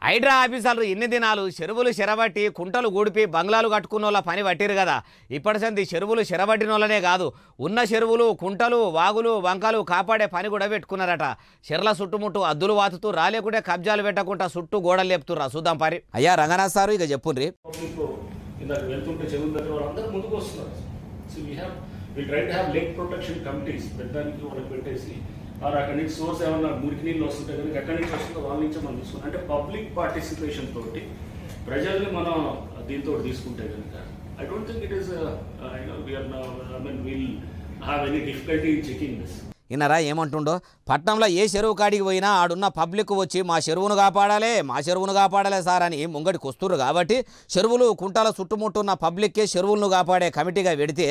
హైడ్రా ఆఫీసర్లు ఇన్ని దినాలు చెరువులు చెరబట్టి కుంటలు గూడిపి బంగ్లాలు కట్టుకున్నోళ్ళ పని పట్టిరు కదా. ఇప్పటి సంది చెరువులు చెరబట్టినోళ్ళనే కాదు, ఉన్న చెరువులు కుంటలు వాగులు వంకలు కాపాడే పని కూడా పెట్టుకున్నారట. చెర్ల చుట్టుముట్టు అద్దులు వాతుతూ రాలేకుంటే కబ్జాలు పెట్టకుండా చుట్టూ గోడలు లేపుతుర్రా. చూద్దాం పరి. అయ్యా రంగనాథ్ సారు ఇక చెప్పుండ్రి. అక్కడి నుంచి సోర్స్ ఏమన్నా మురికి నీళ్ళు వస్తుంటే కనుక ఎక్కడి నుంచి వస్తుందో వాళ్ళ నుంచే మనం తీసుకుంటాం. అంటే పబ్లిక్ పార్టిసిపేషన్ తోటి ప్రజల్ని మనం దీంతో తీసుకుంటే కనుక I don't think it is will have any difficulty in checking this. ఇన్నరా ఏమంటుండో, పట్నంలో ఏ చెరువు కాడికి పోయినా ఆడున్న పబ్లిక్ వచ్చి మా చెరువును కాపాడాలే సార్ అని ముంగడికి వస్తుర్రు. కాబట్టి చెరువులు కుంటాల చుట్టుముట్టున్న పబ్లిక్కే చెరువులను కాపాడే కమిటీగా పెడితే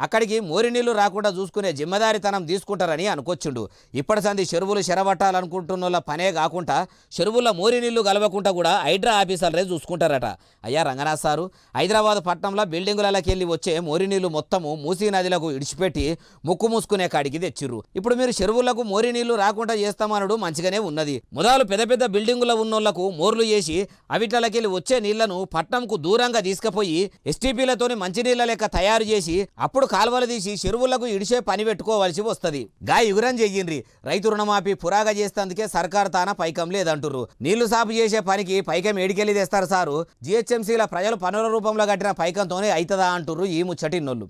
అక్కడికి మోరి నీళ్లు రాకుండా చూసుకునే జిమ్మదారితనం తీసుకుంటారని అనుకొచ్చిండు. ఇప్పటి సంది చెరువులు చెరబట్టాలనుకుంటున్న పనే కాకుండా చెరువుల మోరి నీళ్లు కలవకుండా కూడా హైడ్రా ఆఫీసర్లే చూసుకుంటారట. అయ్యా రంగనాథ్ సారు, హైదరాబాద్ పట్టణంలో బిల్డింగులకి వెళ్ళి వచ్చే మోరి నీళ్లు మొత్తము మూసీ నదిలకు ఇడిచిపెట్టి ముక్కు మూసుకునే కాడికి తెచ్చిర్రు. ఇప్పుడు మీరు చెరువులకు మోరి నీళ్లు రాకుండా చేస్తామనడు మంచిగానే ఉన్నది. మొదలు పెద్ద పెద్ద బిల్డింగుల ఉన్నోళ్లకు మోర్లు చేసి అవిట్లకెళ్ళి వచ్చే నీళ్లను పట్నంకు దూరంగా తీసుకుపోయి ఎస్టీపీలతోని మంచినీళ్ల లెక్క తయారు చేసి అప్పుడు కాలువలు తీసి చెరువులకు ఇడిచే పని పెట్టుకోవాల్సి వస్తుంది. గా యుగురం చెయ్యిండ్రి. రైతు రుణమాఫీ పురాగా చేస్తేందుకే సర్కారు తాన పైకం లేదంటుర్రు. నీళ్లు సాపు చేసే పనికి పైకం ఏడికెళ్ళి తెస్తారు సారు. జిహెచ్ఎంసీల ప్రజలు పనుల రూపంలో కట్టిన పైకంతోనే అవుతుందా అంటుర్రు ఈ ముచ్చటిన్నోళ్ళు.